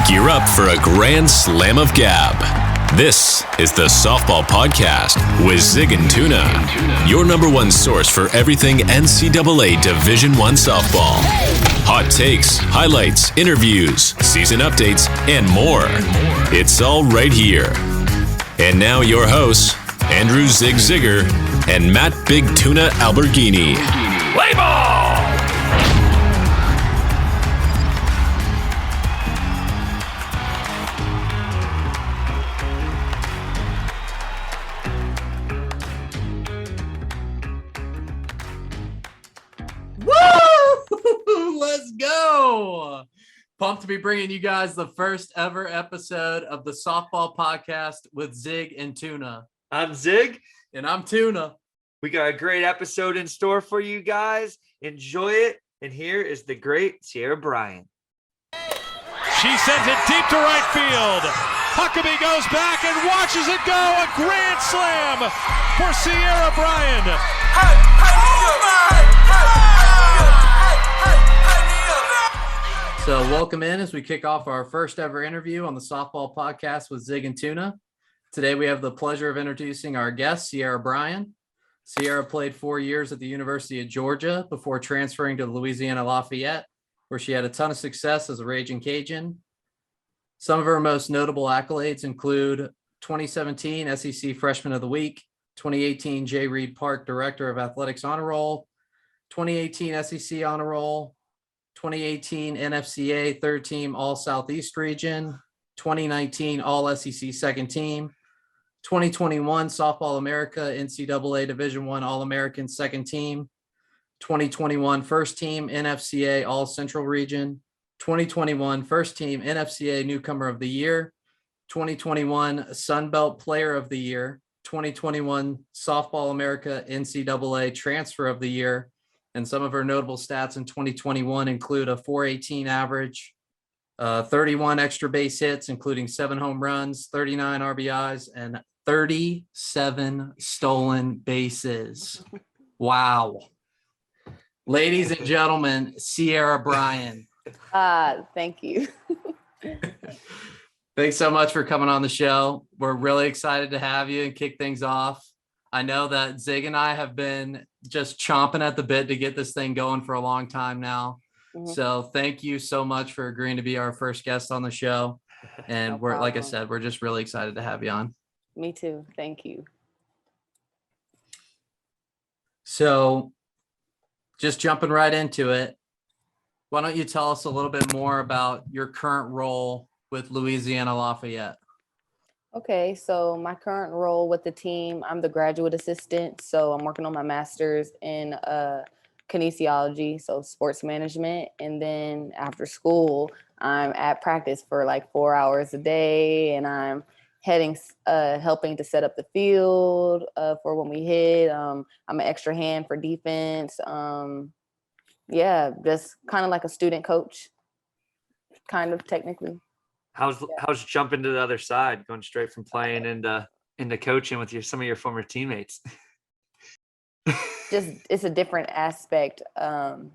Gear up for a grand slam of gab. This is the Softball Podcast with Zig and Tuna, your number one source for everything NCAA Division I softball. Hot takes, highlights, interviews, season updates, and more. It's all right here. And now your hosts, Andrew Zig Zigger and Matt Big Tuna Alberghini. Play ball! Let's go. Pumped to be bringing you guys the first ever episode of the Softball Podcast with Zig and Tuna. I'm Zig. And I'm Tuna. We got a great episode in store for you guys. Enjoy it. And here is the great Ciara Bryan. She sends it deep to right field. Huckabee goes back and watches it go. A grand slam for Ciara Bryan. So welcome in as we kick off our first ever interview on the Softball Podcast with Zig and Tuna. Today we have the pleasure of introducing our guest, Ciara Bryan. Ciara played 4 years at the University of Georgia before transferring to Louisiana Lafayette, where she had a ton of success as a Ragin Cajun. Some of her most notable accolades include 2017 SEC Freshman of the Week, 2018 J. Reed Park Director of Athletics Honor Roll, 2018 SEC Honor Roll, 2018 NFCA Third Team All Southeast Region, 2019 All SEC Second Team, 2021 Softball America NCAA Division I All-American Second Team, 2021 First Team NFCA All Central Region, 2021 First Team NFCA Newcomer of the Year, 2021 Sun Belt Player of the Year, 2021 Softball America NCAA Transfer of the Year, and some of her notable stats in 2021 include a .418 average, 31 extra base hits, including 7 home runs, 39 RBIs, and 37 stolen bases. Wow. Ladies and gentlemen, Ciara Bryan. Thank you. Thanks so much for coming on the show. We're really excited to have you and kick things off. I know that Zig and I have been just chomping at the bit to get this thing going for a long time now. Mm-hmm. So thank you so much for agreeing to be our first guest on the show. And we're, like I said, we're just really excited to have you on. Me too. Thank you. So just jumping right into it, why don't you tell us a little bit more about your current role with Louisiana Lafayette? Okay, so my current role with the team, I'm the graduate assistant. So I'm working on my master's in kinesiology, so sports management. And then after school, I'm at practice for like 4 hours a day, and I'm helping to set up the field for when we hit. I'm an extra hand for defense. Yeah, just kind of like a student coach, kind of technically. How's jumping to the other side, going straight from playing into coaching with some of your former teammates? Just it's a different aspect. And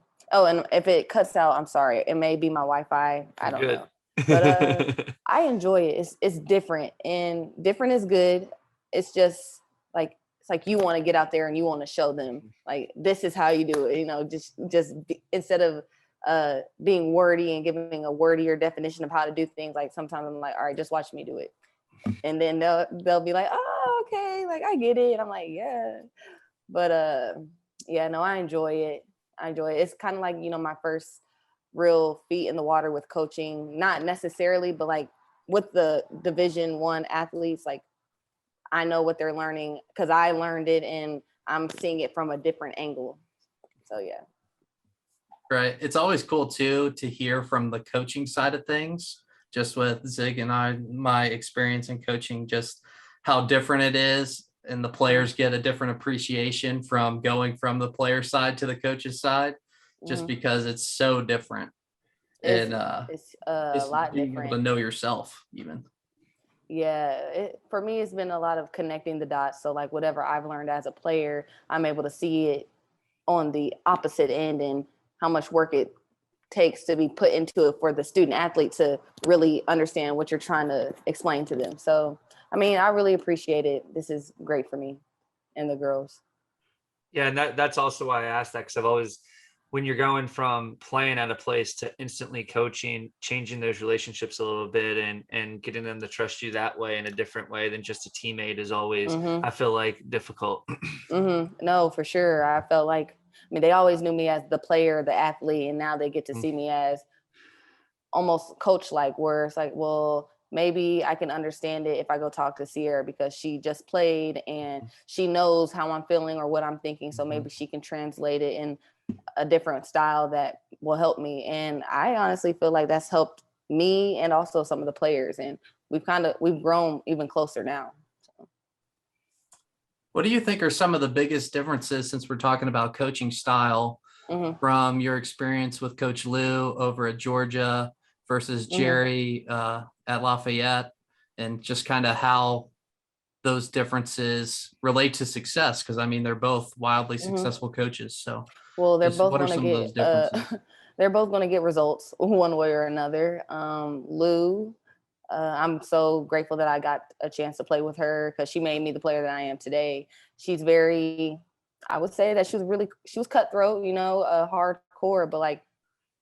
if it cuts out, I'm sorry. It may be my Wi-Fi. I don't know. But I enjoy it. It's different, and different is good. It's just like you want to get out there and you want to show them like this is how you do it. Just instead of being wordy and giving a wordier definition of how to do things. Like sometimes I'm like, all right, just watch me do it. And then they'll be like, oh, okay. Like I get it. And I'm like, yeah. But yeah, no, I enjoy it. It's kind of like, my first real feet in the water with coaching, not necessarily, but like with the Division I athletes, like I know what they're learning because I learned it and I'm seeing it from a different angle. So yeah. Right. It's always cool too to hear from the coaching side of things, just with Zig and my experience in coaching, just how different it is. And the players get a different appreciation from going from the player side to the coach's side, just because it's so different. It's a lot different. Able to know yourself even. Yeah. For me, it's been a lot of connecting the dots. So like whatever I've learned as a player, I'm able to see it on the opposite end and how much work it takes to be put into it for the student athlete to really understand what you're trying to explain to them. So, I mean, I really appreciate it. This is great for me and the girls. Yeah, and that's also why I asked that, because I've always, when you're going from playing at a place to instantly coaching, changing those relationships a little bit and getting them to trust you that way in a different way than just a teammate is always, I feel like, difficult. No, for sure. I felt like, I mean, they always knew me as the player, the athlete, and now they get to see me as almost coach-like, where it's like, well, maybe I can understand it if I go talk to Ciara because she just played and she knows how I'm feeling or what I'm thinking. So maybe she can translate it in a different style that will help me. And I honestly feel like that's helped me and also some of the players. And we've grown even closer now. So. What do you think are some of the biggest differences, since we're talking about coaching style, from your experience with Coach Lou over at Georgia versus Jerry at Lafayette, and just kind of how those differences relate to success? Because I mean, they're both wildly successful coaches. So, well, they're both what are going some to of those get differences? they're both going to get results one way or another. Lou, I'm so grateful that I got a chance to play with her because she made me the player that I am today. She's very, I would say that she was cutthroat, hardcore, but like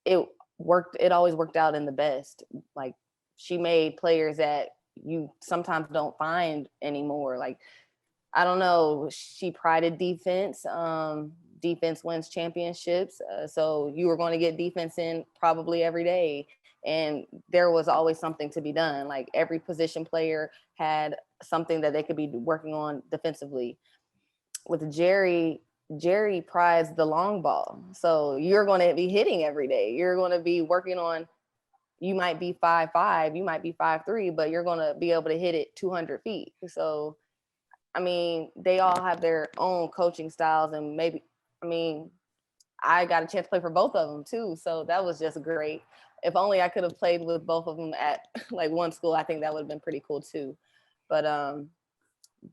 it always worked out in the best. Like she made players that you sometimes don't find anymore. Like, I don't know, she prided defense. Defense wins championships. So you were going to get defense in probably every day. And there was always something to be done. Like every position player had something that they could be working on defensively. With Jerry prides the long ball. So you're going to be hitting every day. You're going to be working on, you might be 5'5", you might be 5'3", but you're going to be able to hit it 200 feet. So, I mean, they all have their own coaching styles, and I got a chance to play for both of them too. So that was just great. If only I could have played with both of them at like one school, I think that would have been pretty cool too. But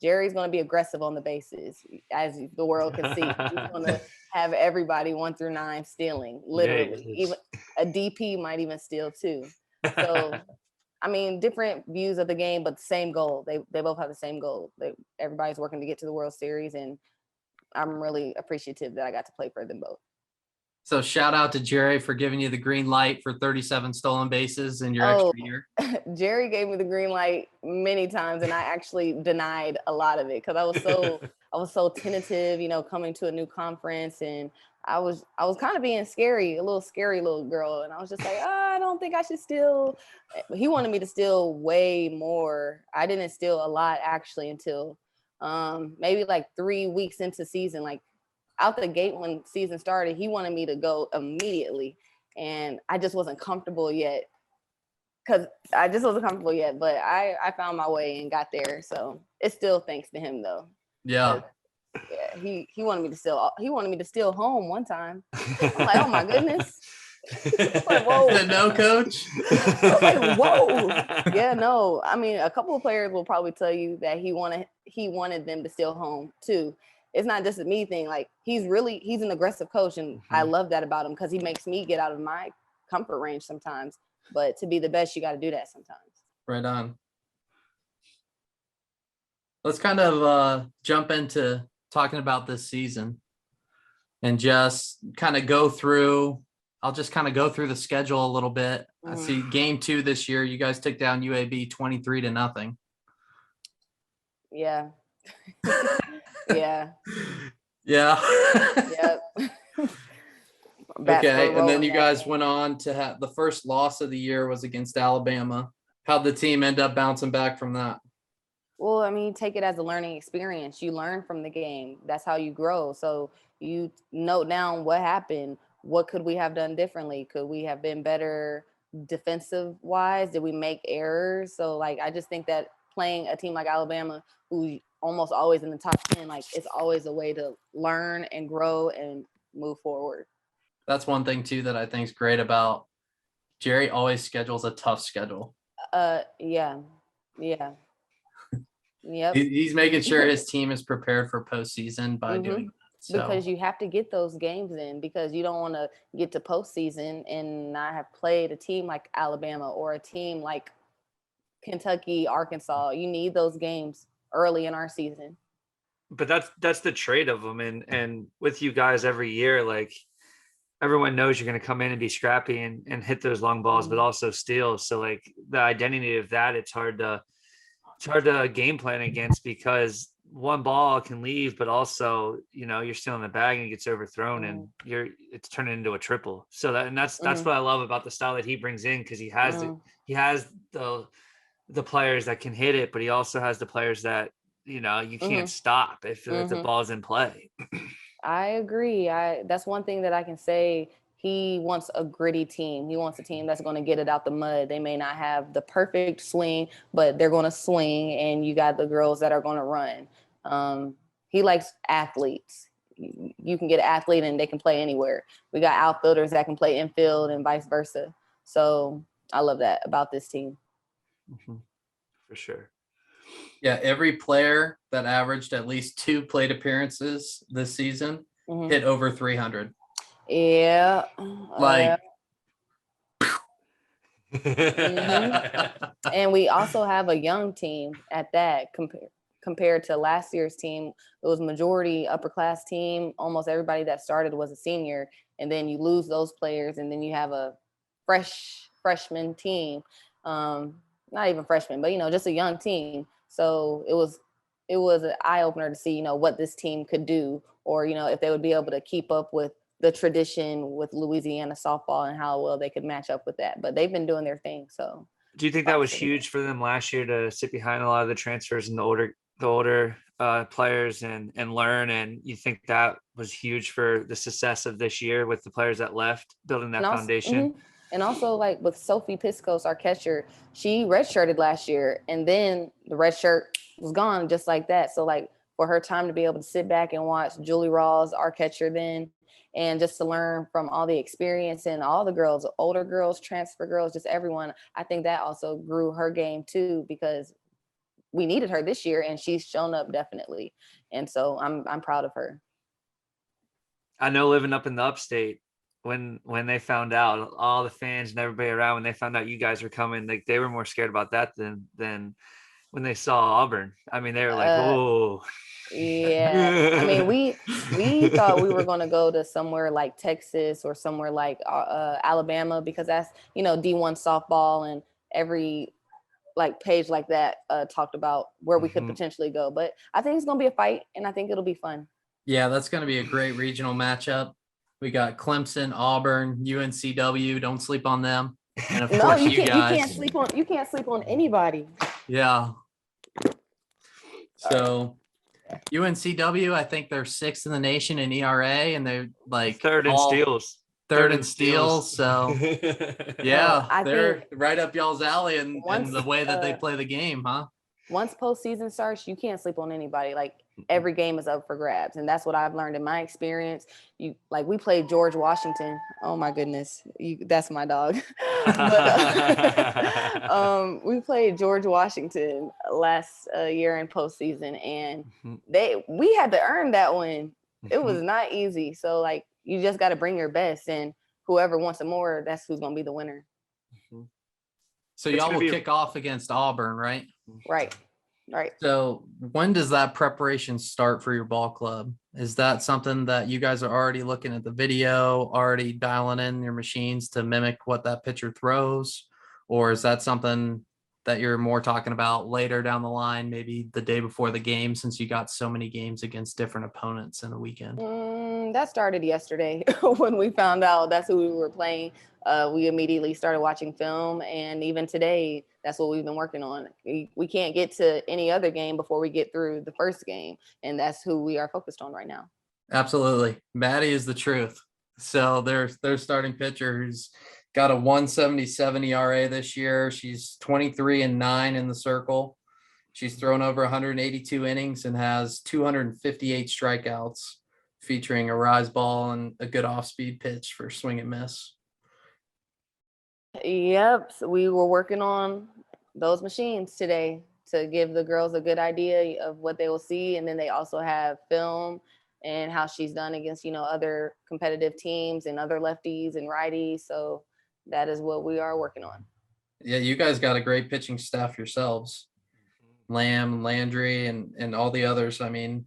Jerry's going to be aggressive on the bases, as the world can see. He's going to have everybody 1 through 9 stealing, literally. Even a DP might even steal too. So, I mean, different views of the game, but the same goal. They both have the same goal. Everybody's working to get to the World Series, and I'm really appreciative that I got to play for them both. So shout out to Jerry for giving you the green light for 37 stolen bases in your extra year. Jerry gave me the green light many times, and I actually denied a lot of it because I was so tentative, coming to a new conference, and I was kind of being a little scary little girl, and I was just like, I don't think I should steal. He wanted me to steal way more. I didn't steal a lot actually until maybe like 3 weeks into season, like out the gate when season started. He wanted me to go immediately, and I just wasn't comfortable yet. But I found my way and got there. So it's still thanks to him though. Yeah. Yeah, he wanted me to steal. He wanted me to steal home one time. I'm like, oh my goodness. Like, whoa. The no coach. Like, whoa. Yeah, no. I mean, a couple of players will probably tell you that he wanted them to steal home too. It's not just a me thing. Like he's an aggressive coach, and I love that about him because he makes me get out of my comfort range sometimes. But to be the best, you got to do that sometimes. Right on. Let's kind of jump into talking about this season and just kind of go through. I'll just kind of go through the schedule a little bit. I see game 2 this year. You guys took down UAB 23-0. Yeah. Yeah. Yeah. Yep. Okay, and then you guys went on to have the first loss of the year was against Alabama. How'd the team end up bouncing back from that? Well, I mean, take it as a learning experience. You learn from the game. That's how you grow. So you note down what happened. What could we have done differently? Could we have been better defensive wise? Did we make errors? So like, I just think that playing a team like Alabama, who almost always in the top 10, like it's always a way to learn and grow and move forward. That's one thing too that I think is great about Jerry. Always schedules a tough schedule. Yeah. Yep. He's making sure his team is prepared for postseason by doing that. Because you have to get those games in, because you don't want to get to postseason and not have played a team like Alabama or a team like Kentucky, Arkansas. You need those games early in our season. But that's the trade of them. And with you guys every year, like everyone knows you're going to come in and be scrappy and hit those long balls, but also steal. So like the identity of that, it's hard to game plan against, because one ball can leave, but also, you're still in the bag and it gets overthrown and it's turning into a triple. So that's what I love about the style that he brings in, because he has the players that can hit it, but he also has the players that, you can't stop if the ball's in play. I agree. That's one thing that I can say. He wants a gritty team. He wants a team that's going to get it out the mud. They may not have the perfect swing, but they're going to swing, and you got the girls that are going to run. He likes athletes. You can get an athlete and they can play anywhere. We got outfielders that can play infield and vice versa. So I love that about this team. For sure. Yeah, every player that averaged at least 2 plate appearances this season hit over 300. Yeah. Like, and we also have a young team at that compared to last year's team. It was majority upper class team. Almost everybody that started was a senior, and then you lose those players, and then you have a freshman team. Not even freshman, but just a young team. So it was an eye opener to see, what this team could do, or if they would be able to keep up with the tradition with Louisiana softball and how well they could match up with that. But they've been doing their thing. So do you think that was huge for them last year to sit behind a lot of the transfers and the older players and learn? And you think that was huge for the success of this year with the players that left, building that foundation? And also, like with Sophie Piscos, our catcher, she redshirted last year, and then the red shirt was gone just like that. So like for her time to be able to sit back and watch Julie Rawls, our catcher then, and just to learn from all the experience and all the girls, older girls, transfer girls, just everyone, I think that also grew her game too, because we needed her this year and she's shown up definitely. And so I'm proud of her. I know, living up in the upstate, when they found out, all the fans and everybody around, when they found out you guys were coming, like they were more scared about that than when they saw Auburn. I mean, they were like, "Whoa." Yeah. I mean, we thought we were going to go to somewhere like Texas or somewhere like Alabama, because that's, D1 softball, and every like page like that talked about where we could potentially go. But I think it's going to be a fight, and I think it'll be fun. Yeah, that's going to be a great regional matchup. We got Clemson, Auburn, UNCW. Don't sleep on them. And of course, you guys. You can't sleep on anybody. Yeah. So UNCW, I think they're 6th in the nation in ERA, and they're like third in steals. Third in steals. So yeah, they're right up y'all's alley in the way that they play the game, huh? Once postseason starts, you can't sleep on anybody. Like every game is up for grabs. And that's what I've learned in my experience. We played George Washington. Oh my goodness. That's my dog. We played George Washington last year in postseason, and we had to earn that win. It was not easy. So like, you just got to bring your best, and whoever wants it more, that's who's going to be the winner. So y'all will kick off against Auburn, right? Right. So when does that preparation start for your ball club? Is that something that you guys are already looking at the video, already dialing in your machines to mimic what that pitcher throws? Or is that something that you're more talking about later down the line, maybe the day before the game, since you got so many games against different opponents in the weekend? That started yesterday when we found out that's who we were playing. We immediately started watching film, and even today, that's what we've been working on. We can't get to any other game before we get through the first game, and that's who we are focused on right now. Absolutely. Maddie is the truth. So their starting pitcher, who's got a 1.77 ERA this year. She's 23-9 in the circle. She's thrown over 182 innings and has 258 strikeouts, featuring a rise ball and a good off-speed pitch for swing and miss. Yep. So we were working on those machines today to give the girls a good idea of what they will see. And then they also have film and how she's done against, other competitive teams and other lefties and righties. So that is what we are working on. Yeah, you guys got a great pitching staff yourselves. Lamb, Landry, and all the others. I mean,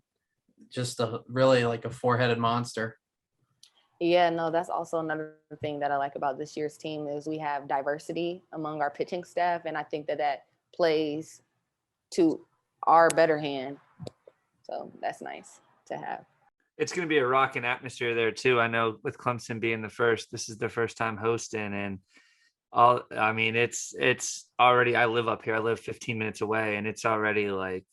just really like a four-headed monster. Yeah, no, that's also another thing that I like about this year's team is we have diversity among our pitching staff, and I think that plays to our better hand. So that's nice to have. It's going to be a rocking atmosphere there too. I know with Clemson being the first, this is their first time hosting, and it's already, I live up here. I live 15 minutes away, and it's already like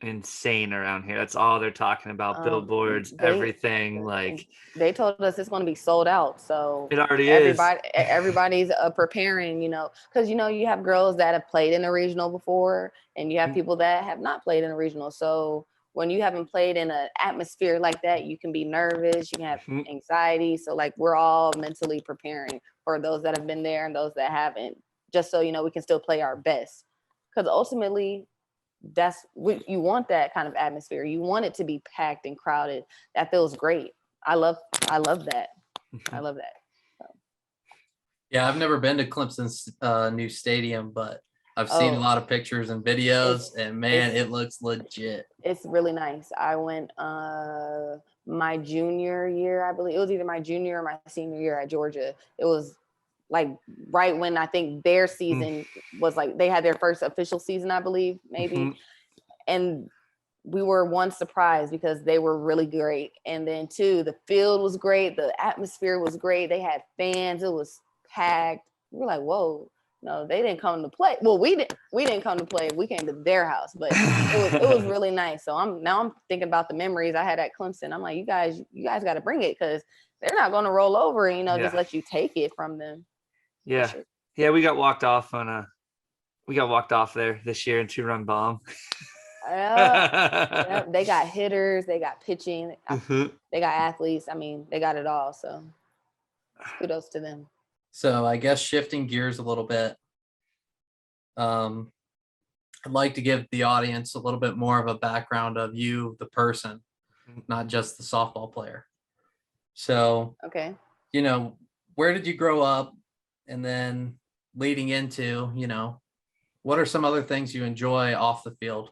insane around here. That's all they're talking about. Billboards, everything. Like they told us it's going to be sold out. So it already is. Everybody's preparing, because, you have girls that have played in a regional before, and you have people that have not played in a regional. So when you haven't played in an atmosphere like that, you can be nervous, you can have anxiety. So like we're all mentally preparing for those that have been there and those that haven't, just so, we can still play our best. Because ultimately, that's what you want, that kind of atmosphere. You want it to be packed and crowded. That feels great. I love that. I love that. So. Yeah, I've never been to Clemson's new stadium, but I've seen a lot of pictures and videos, and man, it looks legit. It's really nice. I went my junior year, I believe. It was either my junior or my senior year at Georgia. It was like right when I think their season was like, they had their first official season, I believe, maybe. And we were, one, surprised because they were really great. And then two, the field was great. The atmosphere was great. They had fans. It was packed. We were like, whoa. No, they didn't come to play. Well, we didn't come to play. We came to their house, but it was really nice. So I'm thinking about the memories I had at Clemson. I'm like, you guys got to bring it, because they're not going to roll over and, just let you take it from them. Yeah. Sure. Yeah. We got walked off there this year in 2-run bomb. Yeah, they got hitters, they got pitching, they got athletes. I mean, they got it all. So kudos to them. So I guess shifting gears a little bit, I'd like to give the audience a little bit more of a background of you, the person, not just the softball player. So, okay, where did you grow up? And then leading into, what are some other things you enjoy off the field?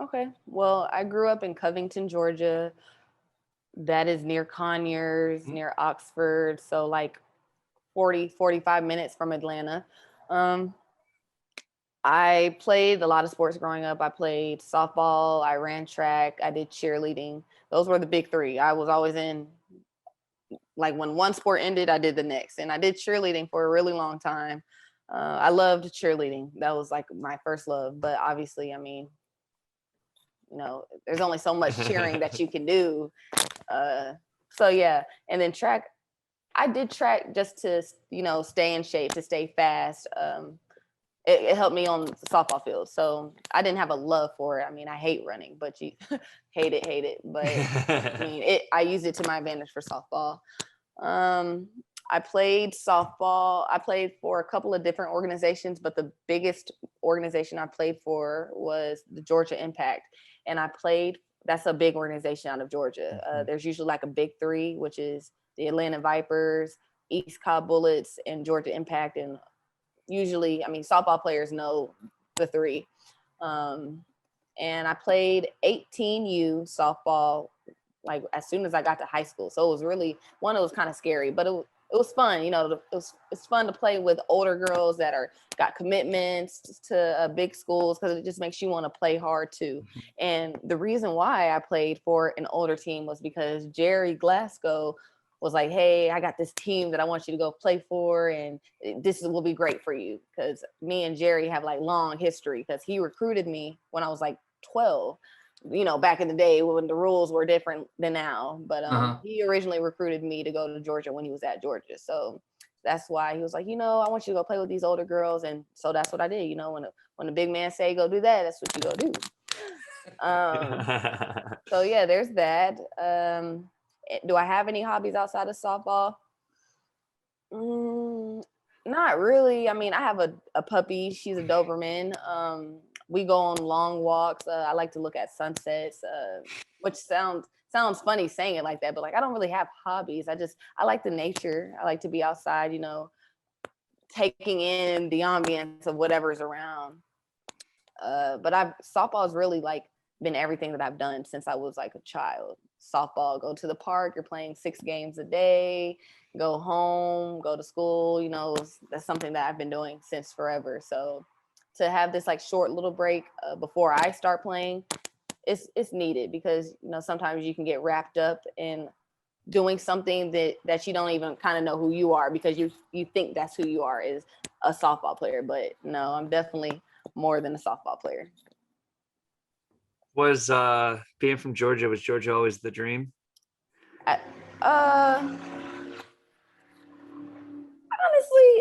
Okay. Well, I grew up in Covington, Georgia. That is near Conyers, near Oxford. So like 45 minutes from Atlanta. I played a lot of sports growing up. I played softball, I ran track, I did cheerleading. Those were the big three. I was always in, like when one sport ended, I did the next. And I did cheerleading for a really long time. I loved cheerleading. That was like my first love. But obviously, I mean, there's only so much cheering that you can do. So yeah. And then track, I did track just to, stay in shape, to stay fast. It helped me on the softball field. So I didn't have a love for it. I mean, I hate running, but you hate it. But I mean, I used it to my advantage for softball. I played softball. I played for a couple of different organizations, but the biggest organization I played for was the Georgia Impact. And that's a big organization out of Georgia. There's usually like a big three, which is the Atlanta Vipers, East Cobb Bullets, and Georgia Impact. And usually, I mean, softball players know the three. And I played 18U softball, like as soon as I got to high school. So it was really, it was kind of scary, but it was fun. It's fun to play with older girls that got commitments to big schools, because it just makes you want to play hard too. And the reason why I played for an older team was because Jerry Glasgow was like, hey, I got this team that I want you to go play for, and this will be great for you. Because me and Jerry have like long history, because he recruited me when I was like 12, back in the day when the rules were different than now. But he originally recruited me to go to Georgia when he was at Georgia. So that's why he was like, I want you to go play with these older girls. And so that's what I did. When the big man say go do that, that's what you go do. So yeah, there's that. Do I have any hobbies outside of softball? Not really. I mean, I have a puppy. She's a Doberman. we go on long walks. I like to look at sunsets, which sounds funny saying it like that, but like I don't really have hobbies. I like the nature. I like to be outside, taking in the ambience of whatever's around. But softball's really like been everything that I've done since I was like a child. Softball, go to the park, you're playing 6 games a day, go home, go to school, that's something that I've been doing since forever. So to have this like short little break before I start playing, it's needed because, sometimes you can get wrapped up in doing something that you don't even kind of know who you are because you think that's who you are is a softball player. But no, I'm definitely more than a softball player. Was being from Georgia, was Georgia always the dream? Honestly,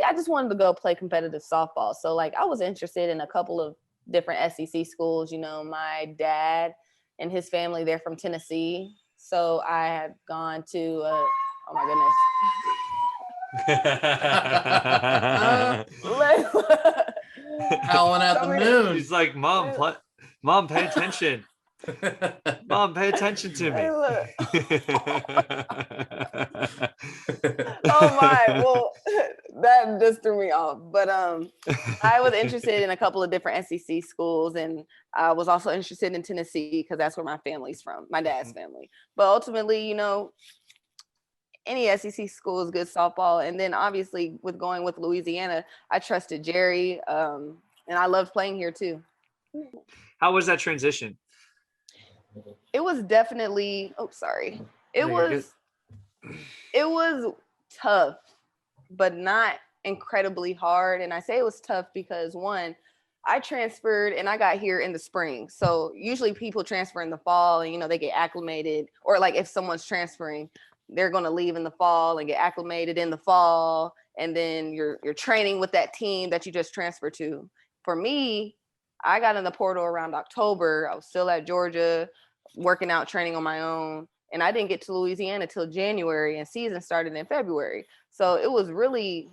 I just wanted to go play competitive softball. So like I was interested in a couple of different SEC schools. My dad and his family, they're from Tennessee. So I had gone to, oh my goodness. Howling at the moon. He's like, Mom, pay attention. Mom, pay attention to me. Oh my, well, that just threw me off. But I was interested in a couple of different SEC schools, and I was also interested in Tennessee because that's where my family's from, my dad's family. But ultimately, any SEC school is good softball. And then obviously with going with Louisiana, I trusted Jerry, and I loved playing here too. How was that transition? It was definitely, it was tough, but not incredibly hard. And I say it was tough because one, I transferred and I got here in the spring. So usually people transfer in the fall and, they get acclimated, or like if someone's transferring, they're going to leave in the fall and get acclimated in the fall. And then you're training with that team that you just transferred to. For me, I got in the portal around October. I was still at Georgia, working out, training on my own. And I didn't get to Louisiana till January, and season started in February. So it was really,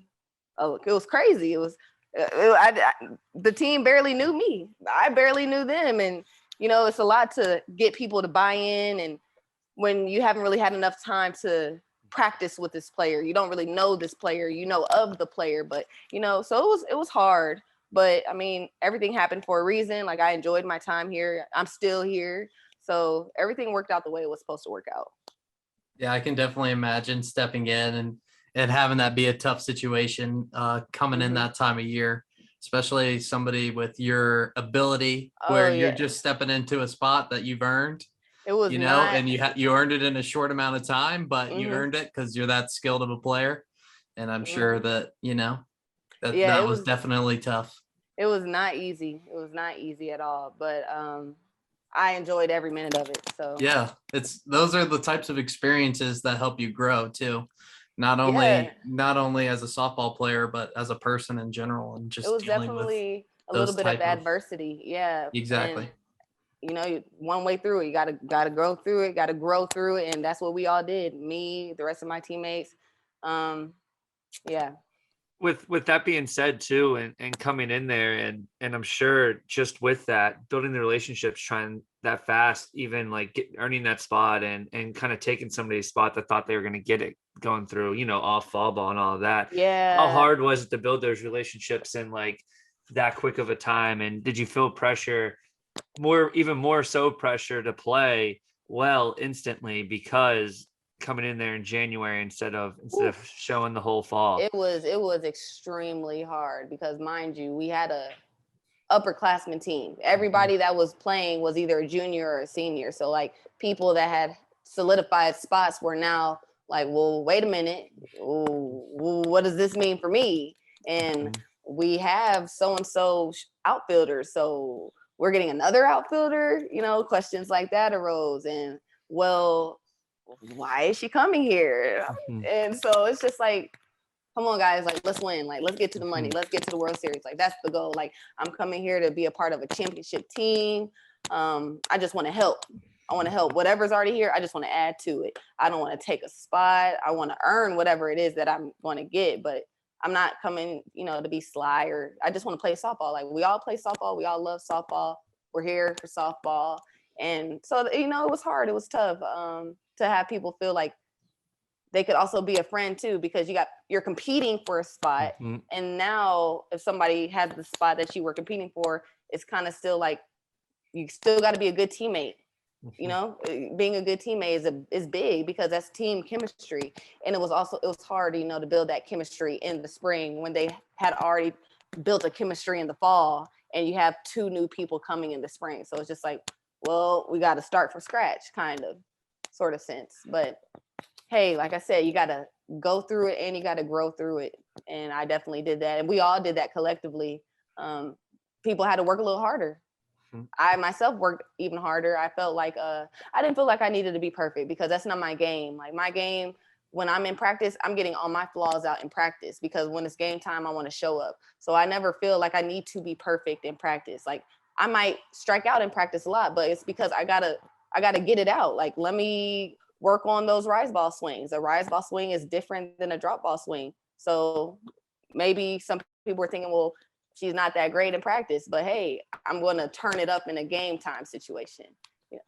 it was crazy. The team barely knew me. I barely knew them. And, it's a lot to get people to buy in. And when you haven't really had enough time to practice with this player, you don't really know this player, of the player, but, so it was hard. But I mean, everything happened for a reason. Like I enjoyed my time here. I'm still here. So everything worked out the way it was supposed to work out. Yeah, I can definitely imagine stepping in and having that be a tough situation coming in that time of year, especially somebody with your ability where you're just stepping into a spot that you've earned. It was, and you earned it in a short amount of time, but you earned it because you're that skilled of a player. And I'm sure that, that was definitely tough. It was not easy. It was not easy at all, but I enjoyed every minute of it. So yeah, those are the types of experiences that help you grow too. Not only as a softball player, but as a person in general, and just it was definitely a little bit of adversity. Yeah, exactly. And, one way through it, you gotta grow through it, gotta grow through it, and that's what we all did. Me, the rest of my teammates. Yeah. With that being said too, and coming in there and I'm sure just with that, building the relationships, trying that fast, even like earning that spot and kind of taking somebody's spot that thought they were going to get it, going through, off fall ball and all of that. Yeah. How hard was it to build those relationships in like that quick of a time? And did you feel pressure, even more so pressure to play well instantly because coming in there in January instead of showing the whole fall? It was extremely hard because, mind you, we had a upperclassmen team. Everybody that was playing was either a junior or a senior. So like people that had solidified spots were now like, well, wait a minute, what does this mean for me? And we have so-and-so outfielders, so we're getting another outfielder, questions like that arose. And well, why is she coming here? And so it's just like, come on guys, like let's win, like let's get to the money, let's get to the World Series, like that's the goal. Like I'm coming here to be a part of a championship team. I just want to help. I want to help whatever's already here. I just want to add to it. I don't want to take a spot. I want to earn whatever it is that I'm going to get, but I'm not coming, to be sly, or I just want to play softball. Like, we all play softball. We all love softball. We're here for softball. And so, it was hard. It was tough to have people feel like they could also be a friend too, because you're competing for a spot. Mm-hmm. And now if somebody has the spot that you were competing for, it's kind of still like, you still got to be a good teammate. Being a good teammate is big, because that's team chemistry. And it was hard, to build that chemistry in the spring when they had already built a chemistry in the fall, and you have 2 new people coming in the spring. So it's just like, well, we got to start from scratch, kind of, sort of sense. But hey, like I said, you got to go through it and you got to grow through it. And I definitely did that. And we all did that collectively. People had to work a little harder. I myself worked even harder. I felt like I didn't feel like I needed to be perfect, because that's not my game. Like, my game, when I'm in practice, I'm getting all my flaws out in practice, because when it's game time, I want to show up. So I never feel like I need to be perfect in practice. Like, I might strike out in practice a lot, but it's because I gotta get it out. Like, let me work on those rise ball swings. A rise ball swing is different than a drop ball swing. So maybe some people are thinking, well, she's not that great in practice, but hey, I'm going to turn it up in a game time situation. Yeah.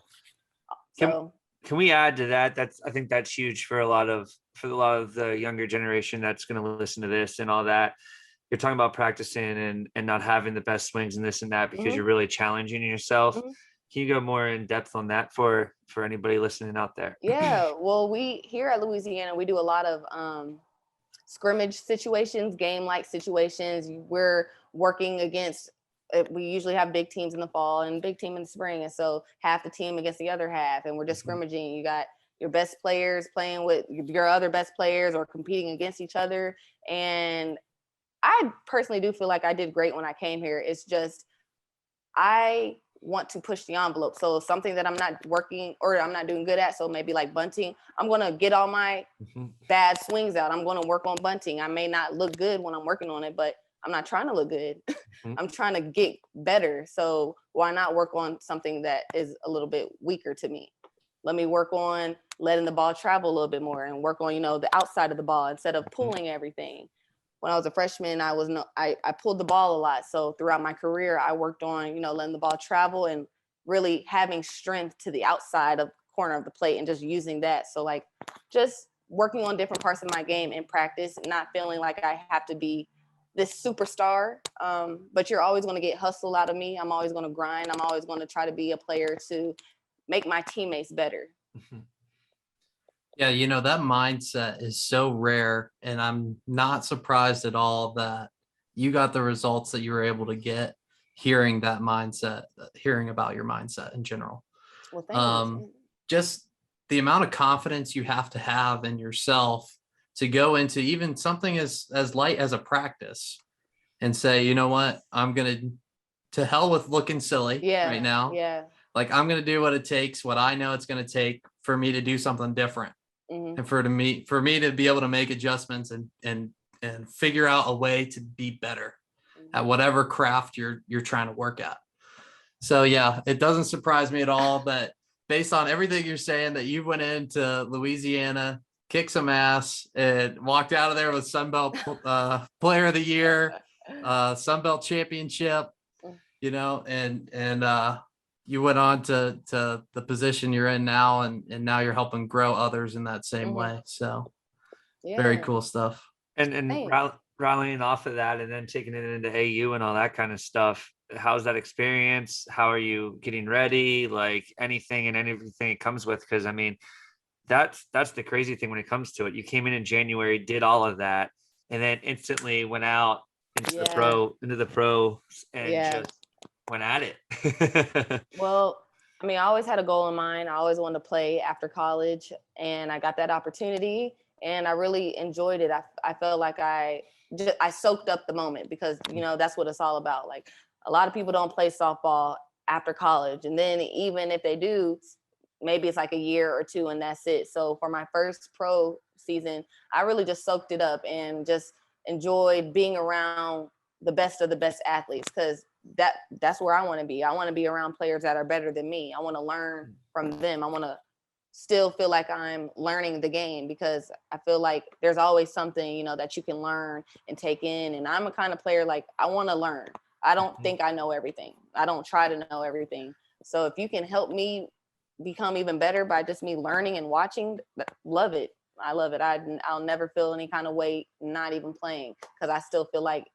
So can we add to that? I think that's huge for a lot of the younger generation that's going to listen to this and all that. You're talking about practicing and not having the best swings and this and that, because you're really challenging yourself. Can you go more in depth on that for anybody listening out there? Yeah, well, we here at Louisiana, we do a lot of scrimmage situations, game-like situations. We're working against, we usually have big teams in the fall and big team in the spring. And so half the team against the other half, and we're just scrimmaging. You got your best players playing with your other best players or competing against each other. And I personally do feel like I did great when I came here. It's just, I want to push the envelope. So something that I'm not working or I'm not doing good at, so maybe like bunting, I'm going to get all my bad swings out. I'm going to work on bunting. I may not look good when I'm working on it, but I'm not trying to look good. I'm trying to get better. So why not work on something that is a little bit weaker to me? Let me work on letting the ball travel a little bit more and work on, the outside of the ball instead of pulling everything. When I was a freshman, I pulled the ball a lot. So throughout my career, I worked on, letting the ball travel and really having strength to the outside of the corner of the plate and just using that. So like just working on different parts of my game in practice, not feeling like I have to be this superstar. But you're always going to get hustle out of me. I'm always going to grind. I'm always going to try to be a player to make my teammates better. Yeah, that mindset is so rare, and I'm not surprised at all that you got the results that you were able to get hearing that mindset, hearing about your mindset in general. Well, thank you. Just the amount of confidence you have to have in yourself to go into even something as light as a practice and say, you know what, I'm going to hell with looking silly right now. Yeah. Like, I'm going to do what it takes, what I know it's going to take for me to do something different. And for me to be able to make adjustments and figure out a way to be better at whatever craft you're trying to work at. So yeah, it doesn't surprise me at all that based on everything you're saying that you went into Louisiana, kicked some ass, and walked out of there with Sunbelt Player of the Year, Sunbelt Championship, and you went on to the position you're in now, and now you're helping grow others in that same way. So very cool stuff. And rallying off of that and then taking it into AU and all that kind of stuff. How's that experience? How are you getting ready? Like anything and everything it comes with? Because I mean, that's the crazy thing when it comes to it. You came in January, did all of that, and then instantly went out into the pros and just went at it. Well, I mean, I always had a goal in mind. I always wanted to play after college, and I got that opportunity, and I really enjoyed it. I felt like I soaked up the moment because, that's what it's all about. Like, a lot of people don't play softball after college. And then even if they do, maybe it's like a year or two and that's it. So for my first pro season, I really just soaked it up and just enjoyed being around the best of the best athletes, because that's where I want to be. I want to be around players that are better than me. I want to learn from them. I want to still feel like I'm learning the game, because I feel like there's always something, you know, that you can learn and take in. And I'm a kind of player, like, I want to learn. I don't think I know everything. I don't try to know everything. So if you can help me become even better by just me learning and watching, love it. I love it. I'll never feel any kind of weight not even playing, because I still feel like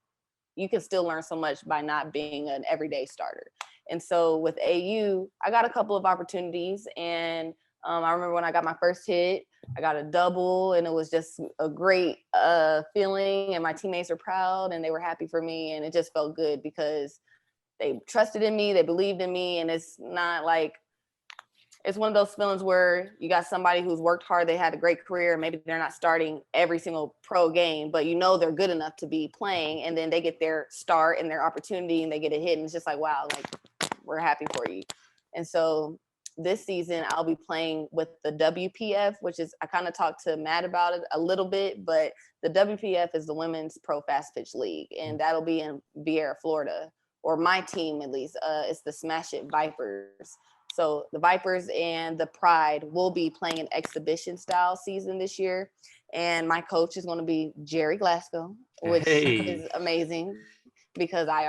you can still learn so much by not being an everyday starter. And so with AU, I got a couple of opportunities, and I remember when I got my first hit, I got a double, and it was just a great feeling, and my teammates were proud and they were happy for me, and it just felt good because they trusted in me, they believed in me. And it's not like, it's one of those feelings where you got somebody who's worked hard, they had a great career, maybe they're not starting every single pro game, but you know they're good enough to be playing, and then they get their start and their opportunity and they get a hit, and it's just like, wow, like, we're happy for you. And so this season I'll be playing with the WPF, which is, I kind of talked to Matt about it a little bit, but the WPF is the Women's Pro Fast Pitch League, and that'll be in Vieira, Florida, or my team at least. It's the Smash It Vipers. So the Vipers and the Pride will be playing an exhibition style season this year. And my coach is going to be Jerry Glasgow, which is amazing because I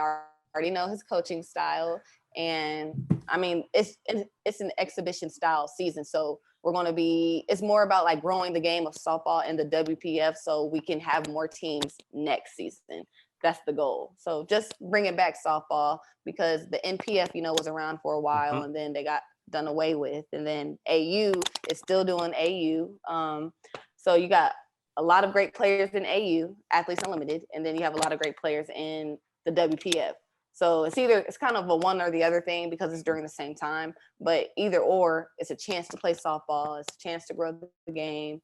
already know his coaching style. And I mean, it's an exhibition style season. So we're going to be, it's more about like growing the game of softball in the WPF so we can have more teams next season. That's the goal. So just bringing back softball, because the NPF, you know, was around for a while and then they got done away with. And then AU is still doing AU. So you got a lot of great players in AU, Athletes Unlimited, and then you have a lot of great players in the WPF. So it's kind of a one or the other thing because it's during the same time, but either or, it's a chance to play softball, it's a chance to grow the game,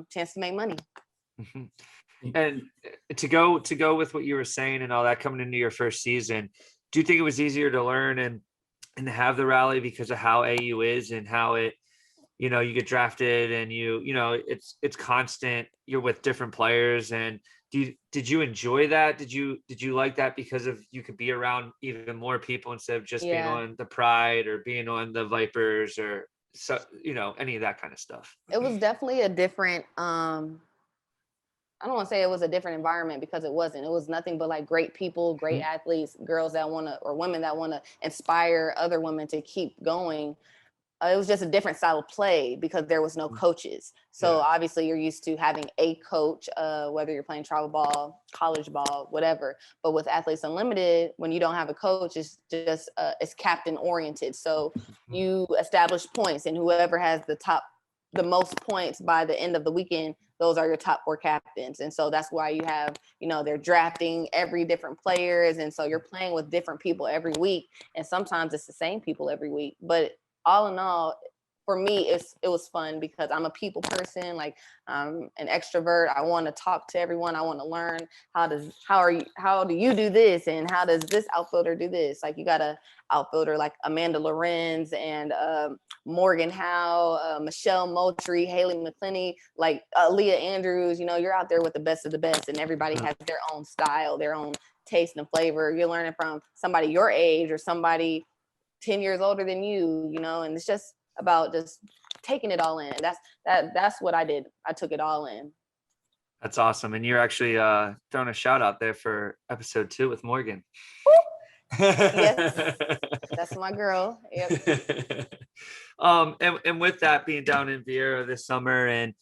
chance to make money. And to go with what you were saying and all that coming into your first season, do you think it was easier to learn and have the rally because of how AU is and how it, you know, you get drafted and you know, it's constant, you're with different players, and did you enjoy that? Did you like that because of you could be around even more people instead of just being on the Pride or being on the Vipers or so, you know, any of that kind of stuff? It was definitely a different I don't want to say it was a different environment because it wasn't. It was nothing but like great people, great athletes, girls that want to, or women that want to inspire other women to keep going. It was just a different style of play because there was no coaches. So obviously you're used to having a coach, whether you're playing travel ball, college ball, whatever. But with Athletes Unlimited, when you don't have a coach, it's just it's captain oriented. So you establish points, and whoever has the most points by the end of the weekend, those are your top 4 captains. And so that's why you have, you know, they're drafting every different players. And so you're playing with different people every week. And sometimes it's the same people every week. But all in all, for me, it was fun because I'm a people person. Like, I'm an extrovert. I want to talk to everyone. I want to learn how do you do this, and how does this outfielder do this? Like, you got a outfielder like Amanda Lorenz and Morgan Howe, Michelle Moultrie, Haley McClinney, like Leah Andrews. You know, you're out there with the best of the best, and everybody has their own style, their own taste and flavor. You're learning from somebody your age or somebody 10 years older than you, you know, and it's just about just taking it all in. That's what I did. I took it all in. That's awesome. And you're actually throwing a shout out there for episode 2 with Morgan. Yes, that's my girl. Yep. And with that being down in Vieira this summer, and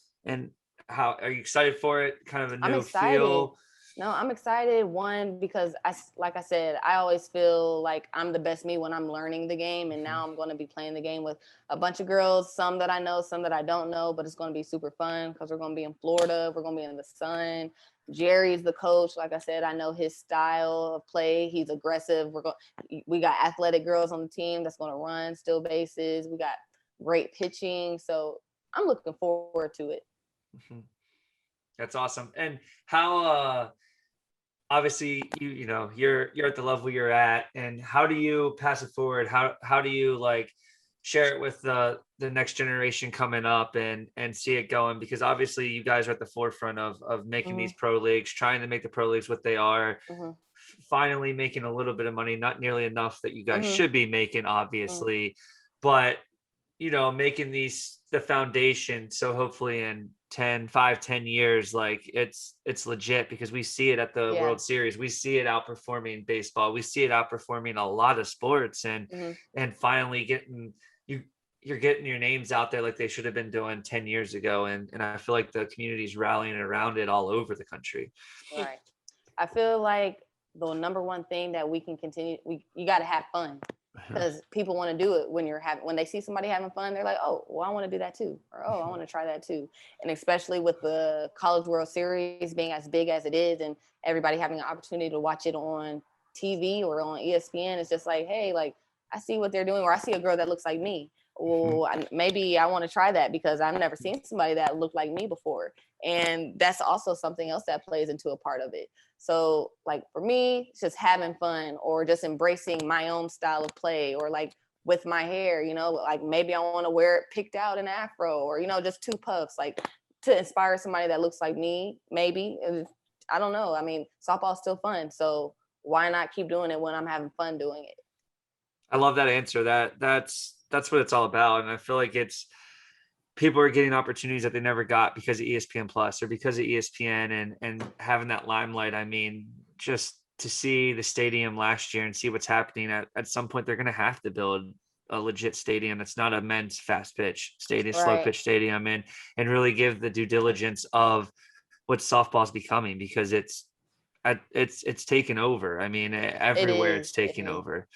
how are you excited for it? Kind of a new feel. No, I'm excited. One, because like I said, I always feel like I'm the best me when I'm learning the game. And now I'm going to be playing the game with a bunch of girls, some that I know, some that I don't know, but it's going to be super fun because we're going to be in Florida. We're going to be in the sun. Jerry's the coach. Like I said, I know his style of play. He's aggressive. We got athletic girls on the team that's going to run, steal bases. We got great pitching. So I'm looking forward to it. That's awesome. And how, obviously you know, you're at the level you're at, and how do you pass it forward? How do you like share it with the next generation coming up and see it going? Because obviously you guys are at the forefront of making these pro leagues, trying to make the pro leagues what they are, finally making a little bit of money, not nearly enough that you guys should be making, obviously, but making the foundation. So hopefully in 10 years, like it's legit, because we see it at the World Series. We see it outperforming baseball. We see it outperforming a lot of sports, and finally you're getting your names out there like they should have been doing 10 years ago. And I feel like the community's rallying around it all over the country. Right. I feel like the number one thing that we can continue, you got to have fun, because people want to do it when they see somebody having fun, they're like, oh, well, I want to do that too. Or, oh, I want to try that too. And especially with the College World Series being as big as it is, and everybody having an opportunity to watch it on TV or on ESPN, it's just like, hey, like, I see what they're doing, or I see a girl that looks like me. Well, maybe I want to try that because I've never seen somebody that looked like me before. And that's also something else that plays into a part of it. So like for me, it's just having fun, or just embracing my own style of play, or like with my hair, like maybe I want to wear it picked out in afro, or, just 2 puffs, like to inspire somebody that looks like me, maybe. I don't know. I mean, softball's still fun. So why not keep doing it when I'm having fun doing it? I love that answer. That's what it's all about. And I feel like people are getting opportunities that they never got because of ESPN Plus or because of ESPN and having that limelight. I mean, just to see the stadium last year and see what's happening at some point, they're going to have to build a legit stadium that's not a men's fast pitch stadium, Right. slow pitch stadium, and really give the due diligence of what softball is becoming, because it's taken over. I mean, everywhere it's taking over.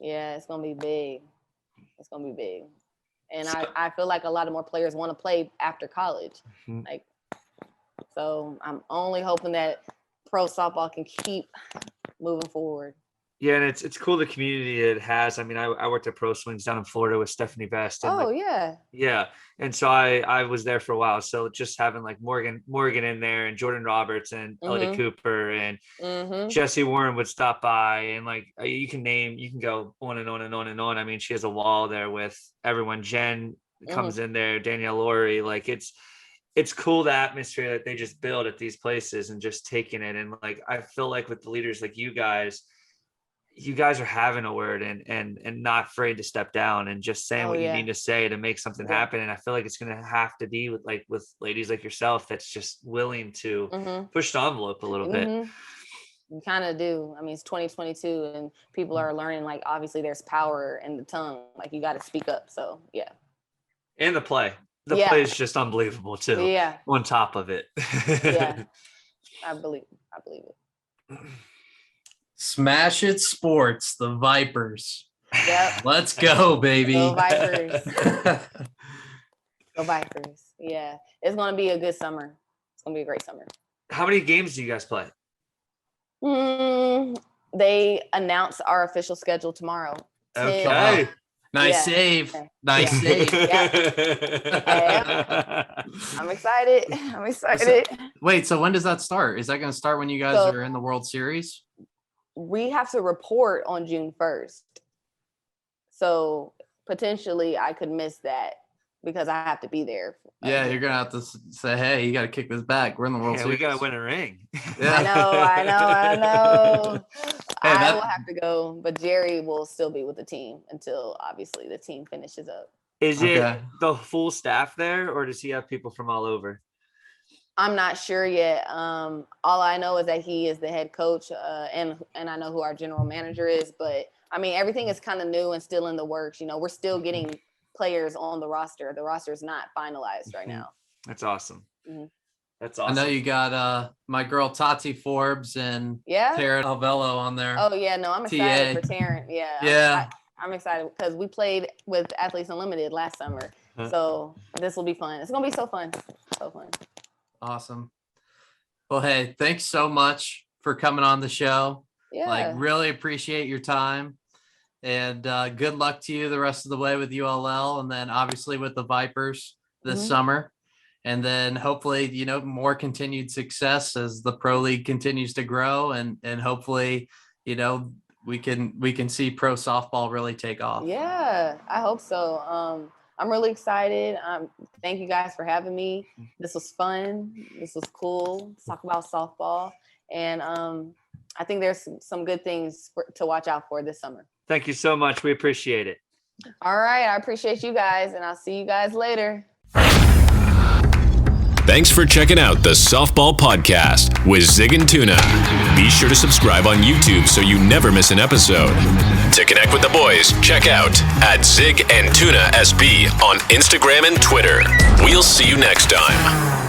Yeah, it's gonna be big. It's gonna be big. And I feel like a lot of more players want to play after college. Like, so I'm only hoping that pro softball can keep moving forward. Yeah, and it's cool the community it has. I mean, I worked at Pro Swings down in Florida with Stephanie Best. And yeah. And so I was there for a while. So just having like Morgan in there, and Jordan Roberts, and Elliot Cooper, and Jesse Warren would stop by, and like you can go on and on and on and on. I mean, she has a wall there with everyone. Jen comes in there, Danielle Laurie. Like it's cool, the atmosphere that they just build at these places and just taking it. And like I feel like with the leaders like you guys are having a word and not afraid to step down and just saying what you need to say to make something happen. And I feel like it's going to have to be with ladies like yourself that's just willing to push the envelope a little bit. You kind of do. I mean, it's 2022 and people are learning, like, obviously there's power in the tongue. Like, you got to speak up. So, yeah. And the play. The play is just unbelievable too. Yeah. On top of it. Yeah. I believe it. Smash It Sports, the Vipers. Yep. Let's go, baby. Go Vipers. Go Vipers. Yeah. It's going to be a good summer. It's going to be a great summer. How many games do you guys play? They announce our official schedule tomorrow. Okay. Nice save. Nice save. I'm excited. Wait, so when does that start? Is that going to start when you guys are in the World Series? We have to report on June 1st. So potentially I could miss that because I have to be there. Yeah, you're going to have to say, hey, you got to kick this back. We're in the World Series. We got to win a ring. Yeah. I know. I will have to go, but Jerry will still be with the team until obviously the team finishes up. Is it the full staff there, or does he have people from all over? I'm not sure yet. All I know is that he is the head coach, and I know who our general manager is. But I mean, everything is kind of new and still in the works. We're still getting players on the roster. The roster is not finalized right now. That's awesome. That's awesome. I know you got my girl Tati Forbes and Taryn Alvello on there. Oh yeah, no, I'm excited for Taryn. Yeah. I'm excited because we played with Athletes Unlimited last summer. So this will be fun. It's gonna be so fun. So fun. Awesome. Well, hey, thanks so much for coming on the show. Yeah. Like, really appreciate your time. And good luck to you the rest of the way with ULL, and then obviously with the Vipers this summer. And then hopefully, more continued success as the pro league continues to grow, and hopefully, we can see pro softball really take off. Yeah, I hope so. I'm really excited. Thank you guys for having me. This was fun. This was cool. Let's talk about softball. And I think there's some good things to watch out for this summer. Thank you so much. We appreciate it. All right. I appreciate you guys, and I'll see you guys later. Thanks for checking out the Softball Podcast with Zig and Tuna. Be sure to subscribe on YouTube so you never miss an episode. To connect with the boys, check out @Zig and Tuna SB on Instagram and Twitter. We'll see you next time.